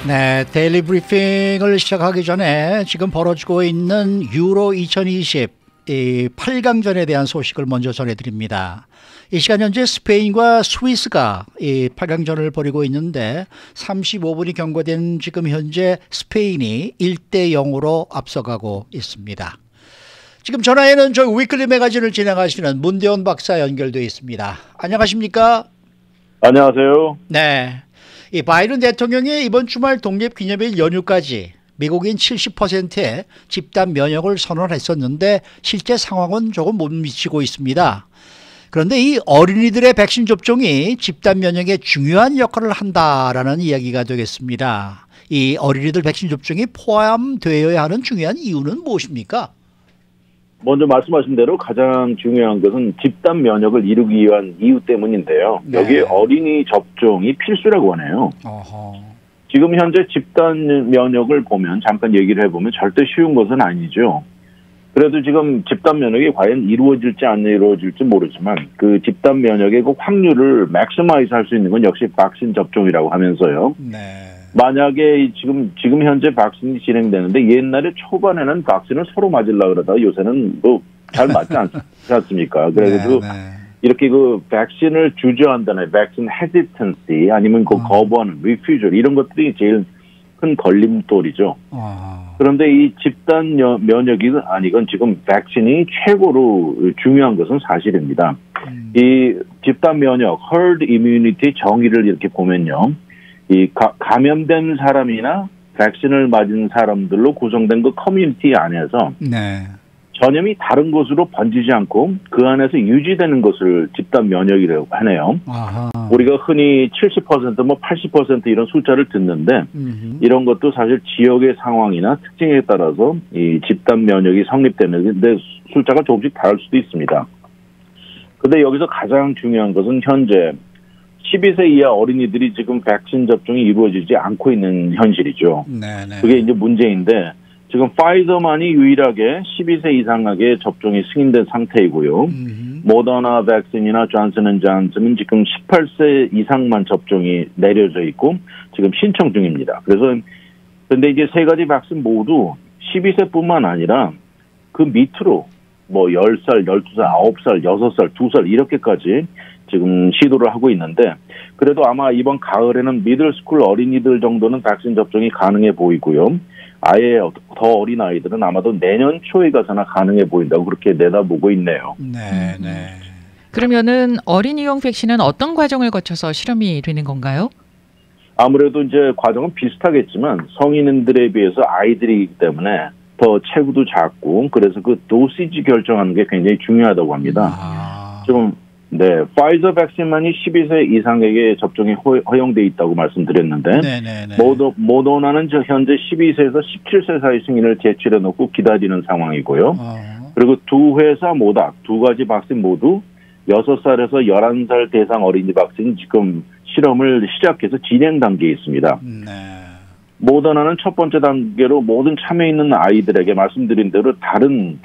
네, 데일리 브리핑을 시작하기 전에 지금 벌어지고 있는 유로 2020 8강전에 대한 소식을 먼저 전해드립니다. 이 시간 현재 스페인과 스위스가 이 8강전을 벌이고 있는데 35분이 경과된 지금 현재 스페인이 1대 0으로 앞서가고 있습니다. 지금 전화에는 저희 위클리 매거진을 진행하시는 문대원 박사 연결되어 있습니다. 안녕하십니까? 안녕하세요. 네. 이 바이든 대통령이 이번 주말 독립기념일 연휴까지 미국인 70%의 집단 면역을 선언했었는데 실제 상황은 조금 못 미치고 있습니다. 그런데 이 어린이들의 백신 접종이 집단 면역에 중요한 역할을 한다라는 이야기가 되겠습니다. 이 어린이들 백신 접종이 포함되어야 하는 중요한 이유는 무엇입니까? 먼저 말씀하신 대로 가장 중요한 것은 집단 면역을 이루기 위한 이유 때문인데요. 네. 여기에 어린이 접종이 필수라고 하네요. 어허. 지금 현재 집단 면역을 보면 잠깐 얘기를 해보면 절대 쉬운 것은 아니죠. 그래도 지금 집단 면역이 과연 이루어질지 안 이루어질지 모르지만 그 집단 면역의 그 확률을 맥시마이즈 할 수 있는 건 역시 백신 접종이라고 하면서요. 네. 만약에 지금 현재 백신이 진행되는데 옛날에 초반에는 백신을 서로 맞으려고 그러다가 요새는 뭐 잘 맞지 않지 않습니까? 그래가지고 네, 네. 이렇게 그 백신을 주저한다는 백신 헤지턴시 아니면 그 거부하는 리퓨저 이런 것들이 제일 큰 걸림돌이죠. 그런데 이 집단 면역이 아니건 지금 백신이 최고로 중요한 것은 사실입니다. 이 집단 면역, herd immunity 정의를 이렇게 보면요. 이 감염된 사람이나 백신을 맞은 사람들로 구성된 그 커뮤니티 안에서 네. 전염이 다른 곳으로 번지지 않고 그 안에서 유지되는 것을 집단 면역이라고 하네요. 아하. 우리가 흔히 70%, 뭐 80% 이런 숫자를 듣는데 이런 것도 사실 지역의 상황이나 특징에 따라서 이 집단 면역이 성립되는데 숫자가 조금씩 다를 수도 있습니다. 그런데 여기서 가장 중요한 것은 현재 12세 이하 어린이들이 지금 백신 접종이 이루어지지 않고 있는 현실이죠. 네네. 그게 이제 문제인데 지금 파이저만이 유일하게 12세 이상에게 접종이 승인된 상태이고요. 모더나 백신이나 존슨앤존슨은 지금 18세 이상만 접종이 내려져 있고 지금 신청 중입니다. 그래서 근데 이제 세 가지 백신 모두 12세뿐만 아니라 그 밑으로 뭐 10살, 12살, 9살, 6살, 2살 이렇게까지 지금 시도를 하고 있는데 그래도 아마 이번 가을에는 미들스쿨 어린이들 정도는 백신 접종이 가능해 보이고요. 아예 더 어린 아이들은 아마도 내년 초에 가서나 가능해 보인다고 그렇게 내다보고 있네요. 네, 네. 그러면은 어린이용 백신은 어떤 과정을 거쳐서 실험이 되는 건가요? 아무래도 이제 과정은 비슷하겠지만 성인들에 비해서 아이들이기 때문에 더 체구도 작고 그래서 그 도시지 결정하는 게 굉장히 중요하다고 합니다. 좀 네, 파이저 백신만이 12세 이상에게 접종이 허용돼 있다고 말씀드렸는데 모더나는 현재 12세에서 17세 사이 승인을 제출해 놓고 기다리는 상황이고요. 그리고 두 회사 모두 두 가지 백신 모두 6살에서 11살 대상 어린이 백신 지금 실험을 시작해서 진행 단계에 있습니다. 모더나는 첫 번째 단계로 모든 참여 있는 아이들에게 말씀드린 대로 다른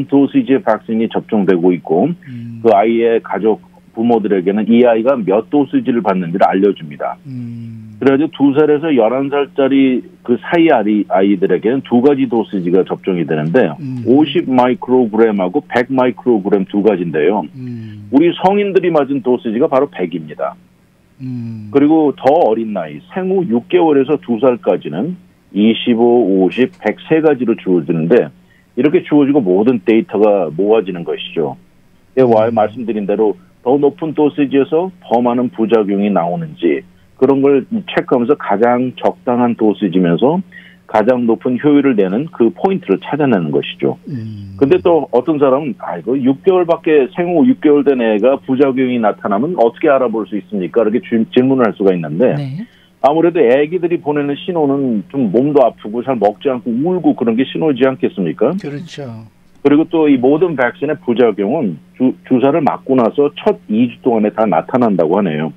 도시지의 백신이 접종되고 있고 그 아이의 가족 부모들에게는 이 아이가 몇 도시지를 받는지를 알려줍니다. 그래가지고 2살에서 11살짜리 그 사이 아이들에게는 두 가지 도시지가 접종이 되는데 50 마이크로그램하고 100 마이크로그램 두 가지인데요. 우리 성인들이 맞은 도시지가 바로 100입니다. 그리고 더 어린 나이, 생후 6개월에서 2살까지는 25, 50, 100 세 가지로 주어지는데 이렇게 주어지고 모든 데이터가 모아지는 것이죠. 말씀드린 대로 더 높은 도시지에서 더 많은 부작용이 나오는지 그런 걸 체크하면서 가장 적당한 도시지면서 가장 높은 효율을 내는 그 포인트를 찾아내는 것이죠. 근데 또 어떤 사람은 아이고 6개월밖에 생후 6개월 된 애가 부작용이 나타나면 어떻게 알아볼 수 있습니까? 이렇게 질문을 할 수가 있는데 네. 아무래도 애기들이 보내는 신호는 좀 몸도 아프고 잘 먹지 않고 울고 그런 게 신호지 않겠습니까? 그렇죠. 그리고 또 이 모든 백신의 부작용은 주사를 맞고 나서 첫 2주 동안에 다 나타난다고 하네요.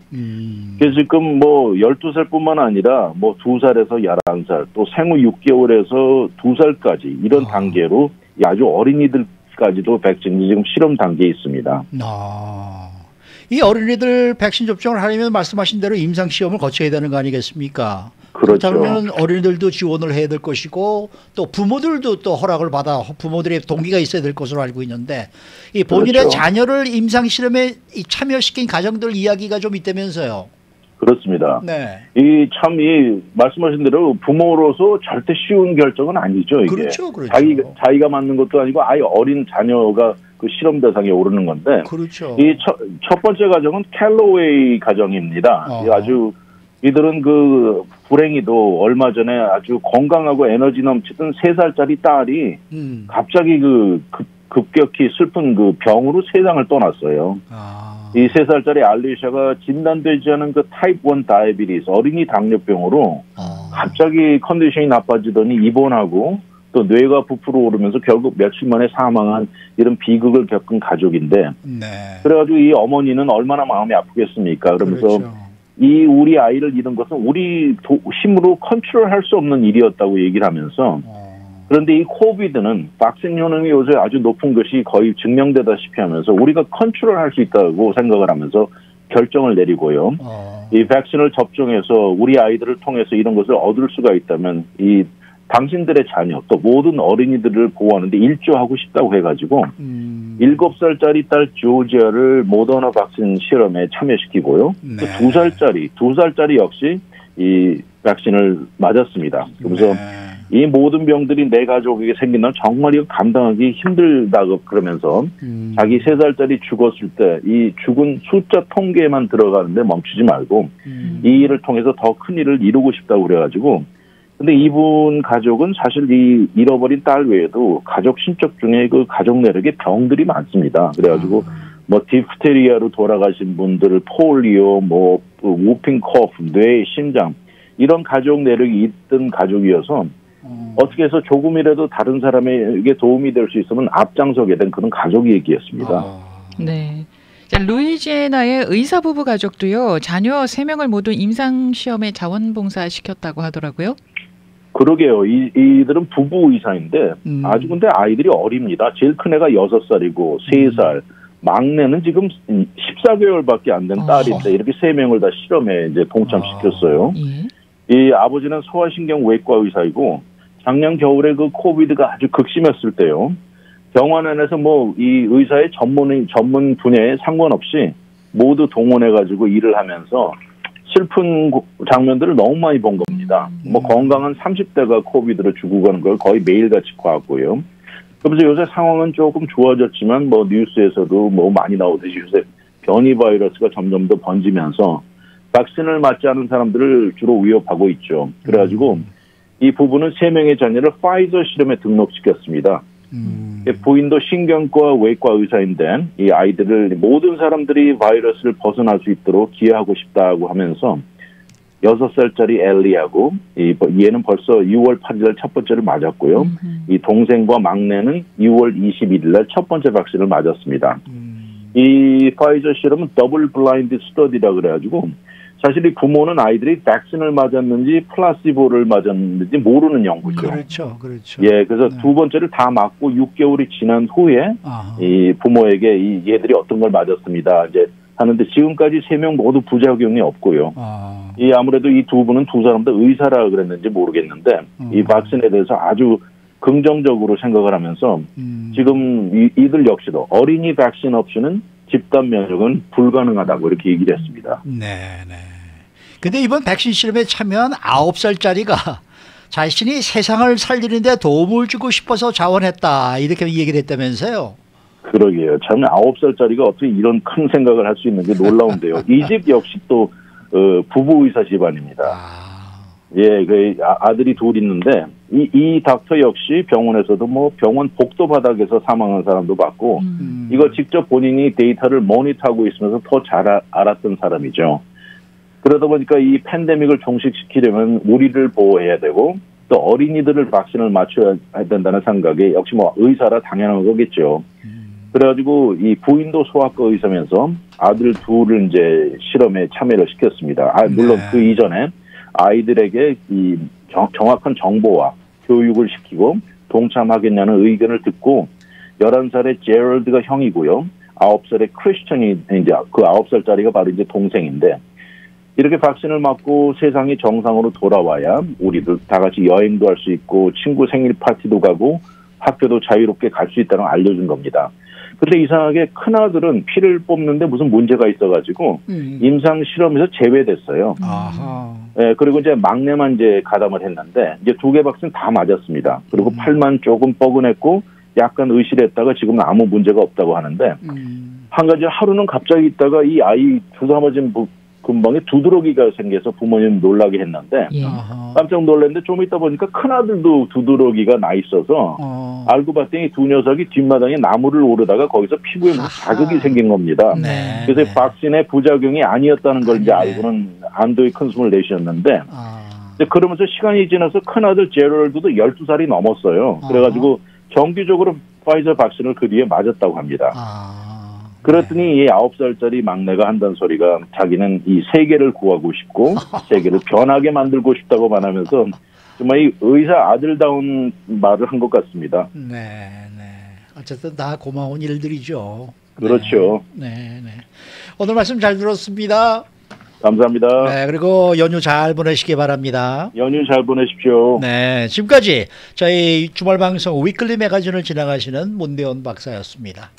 그래서 지금 뭐 12살뿐만 아니라 뭐 2살에서 11살 또 생후 6개월에서 2살까지 이런 단계로 아주 어린이들까지도 백신이 지금 실험 단계에 있습니다. 이 어린이들 백신 접종을 하려면 말씀하신 대로 임상시험을 거쳐야 되는 거 아니겠습니까? 그렇죠. 그렇다면 어린이들도 지원을 해야 될 것이고 또 부모들도 또 허락을 받아 부모들의 동기가 있어야 될 것으로 알고 있는데 이 본인의 그렇죠. 자녀를 임상 실험에 참여시킨 가정들 이야기가 좀 있다면서요. 그렇습니다. 네. 이 말씀하신 대로 부모로서 절대 쉬운 결정은 아니죠. 이게 그렇죠, 그렇죠. 자기가 맞는 것도 아니고 아예 어린 자녀가 그 실험 대상에 오르는 건데. 그렇죠. 이 첫 번째 가정은 캘로웨이 가정입니다. 아주 이들은 그 불행히도 얼마 전에 아주 건강하고 에너지 넘치던 3살짜리 딸이 갑자기 급격히 슬픈 그 병으로 세상을 떠났어요. 이 3살짜리 알리샤가 진단되지 않은 그 타입 1 다이비티스 어린이 당뇨병으로 갑자기 컨디션이 나빠지더니 입원하고 또 뇌가 부풀어 오르면서 결국 며칠 만에 사망한 이런 비극을 겪은 가족인데 네. 그래가지고 이 어머니는 얼마나 마음이 아프겠습니까? 그러면서 그렇죠. 우리 아이를 잃은 것은 우리 힘으로 컨트롤할 수 없는 일이었다고 얘기를 하면서 그런데 이 코비드는 vaksin 효능이 요새 아주 높은 것이 거의 증명되다시피 하면서 우리가 컨트롤할 수 있다고 생각을 하면서 결정을 내리고요. 이 백신을 접종해서 우리 아이들을 통해서 이런 것을 얻을 수가 있다면 이 당신들의 자녀 또 모든 어린이들을 보호하는데 일조하고 싶다고 해가지고 7살짜리 딸 조지아를 모더나 백신 실험에 참여시키고요. 네. 또 2살짜리 역시 이 백신을 맞았습니다. 그래서 이 모든 병들이 내 가족에게 생긴다면 정말 이거 감당하기 힘들다고 그러면서 자기 3살짜리 죽었을 때 이 죽은 숫자 통계에만 들어가는데 멈추지 말고 이 일을 통해서 더 큰 일을 이루고 싶다고 그래가지고 근데 이분 가족은 사실 이 잃어버린 딸 외에도 가족 친척 중에 그 가족 내력에 병들이 많습니다. 그래가지고 뭐 디프테리아로 돌아가신 분들, 폴리오, 뭐 우핑 코프, 뇌, 심장 이런 가족 내력이 있던 가족이어서 어떻게 해서 조금이라도 다른 사람에게 도움이 될 수 있으면 앞장서게 된 그런 가족 얘기였습니다. 네. 자, 루이지애나의 의사 부부 가족도요. 자녀 3명을 모두 임상시험에 자원봉사시켰다고 하더라고요. 그러게요. 이들은 부부 의사인데 아주 근데 아이들이 어립니다. 제일 큰 애가 6살이고 3살. 막내는 지금 14개월밖에 안 된 딸인데 이렇게 3명을 다 실험에 이제 동참시켰어요. 이 아버지는 소아신경 외과 의사이고 작년 겨울에 그 코비드가 아주 극심했을 때요. 병원 안에서 뭐 이 의사의 전문 분야에 상관없이 모두 동원해가지고 일을 하면서 슬픈 장면들을 너무 많이 본 겁니다. 뭐 건강한 30대가 코비드로 죽고 가는 걸 거의 매일같이 봤고요. 그래서 요새 상황은 조금 좋아졌지만 뭐 뉴스에서도 뭐 많이 나오듯이 요새 변이 바이러스가 점점 더 번지면서 백신을 맞지 않은 사람들을 주로 위협하고 있죠. 그래가지고 이 부부는 3명의 자녀를 파이저 실험에 등록시켰습니다. 부인도 신경과 외과 의사인데 이 아이들을 모든 사람들이 바이러스를 벗어날 수 있도록 기여하고 싶다고 하면서 6살짜리 엘리하고 얘는 벌써 6월 8일 첫 번째를 맞았고요. 이 동생과 막내는 6월 21일 날 첫 번째 백신을 맞았습니다. 이 파이저 실험은 더블 블라인드 스터디라 그래가지고 사실 이 부모는 아이들이 백신을 맞았는지 플라시보를 맞았는지 모르는 연구죠. 그렇죠, 그렇죠. 예, 그래서 두 번째를 다 맞고 6개월이 지난 후에 이 부모에게 이 얘들이 어떤 걸 맞았습니다. 이제 하는데 지금까지 3명 모두 부작용이 없고요. 이 아무래도 이 두 분은 두 사람 다 의사라 그랬는지 모르겠는데 이 백신에 대해서 아주 긍정적으로 생각을 하면서 지금 이들 역시도 어린이 백신 없이는 집단 면역은 불가능하다고 이렇게 얘기를 했습니다. 네, 네. 근데 이번 백신 실험에 참여한 9살짜리가 자신이 세상을 살리는데 도움을 주고 싶어서 자원했다 이렇게 얘기를 했다면서요. 그러게요. 참 9살짜리가 어떻게 이런 큰 생각을 할 수 있는 게 놀라운데요. 이 집 역시 또 부부 의사 집안입니다. 예, 그 아들이 둘 있는데 이 닥터 역시 병원에서도 뭐 병원 복도 바닥에서 사망한 사람도 봤고 이거 직접 본인이 데이터를 모니터하고 있으면서 더 잘 알았던 사람이죠. 그러다 보니까 이 팬데믹을 종식시키려면 우리를 보호해야 되고 또 어린이들을 백신을 맞춰야 된다는 생각에 역시 뭐 의사라 당연한 거겠죠. 그래가지고 이 부인도 소아과 의사면서 아들 둘을 이제 실험에 참여를 시켰습니다. 물론 그 이전에 아이들에게 이 정확한 정보와 교육을 시키고 동참하겠냐는 의견을 듣고 11살의 제럴드가 형이고요. 9살의 크리스천이 이제 그 9살짜리가 바로 이제 동생인데 이렇게 백신을 맞고 세상이 정상으로 돌아와야 우리도 다 같이 여행도 할 수 있고 친구 생일 파티도 가고 학교도 자유롭게 갈 수 있다는 걸 알려준 겁니다. 근데 이상하게 큰아들은 피를 뽑는데 무슨 문제가 있어가지고 임상 실험에서 제외됐어요. 예, 그리고 이제 막내만 이제 가담을 했는데 이제 2개 백신 다 맞았습니다. 그리고 팔만 조금 뻐근했고 약간 의실했다가 지금은 아무 문제가 없다고 하는데 한 가지 하루는 갑자기 있다가 이 아이 주사 맞은 근방에 두드러기가 생겨서 부모님 놀라게 했는데 예. 깜짝 놀랐는데 좀 있다 보니까 큰아들도 두드러기가 나 있어서 알고 봤더니 두 녀석이 뒷마당에 나무를 오르다가 거기서 피부에 무슨 자극이 생긴 겁니다. 네, 그래서 네. 백신의 부작용이 아니었다는 걸 이제 알고는 안도의 큰 숨을 내쉬었는데 이제 그러면서 시간이 지나서 큰아들 제럴드도 12살이 넘었어요. 그래가지고 정기적으로 파이저 백신을 그 뒤에 맞았다고 합니다. 그랬더니 이 9살짜리 막내가 한다는 소리가 자기는 이 세계를 구하고 싶고 세계를 변하게 만들고 싶다고 말하면서 정말 이 의사 아들다운 말을 한 것 같습니다. 네, 네. 어쨌든 다 고마운 일들이죠. 그렇죠. 네, 네. 오늘 말씀 잘 들었습니다. 감사합니다. 네, 그리고 연휴 잘 보내시기 바랍니다. 연휴 잘 보내십시오. 네, 지금까지 저희 주말 방송 위클리 매거진을 진행하시는 문대원 박사였습니다.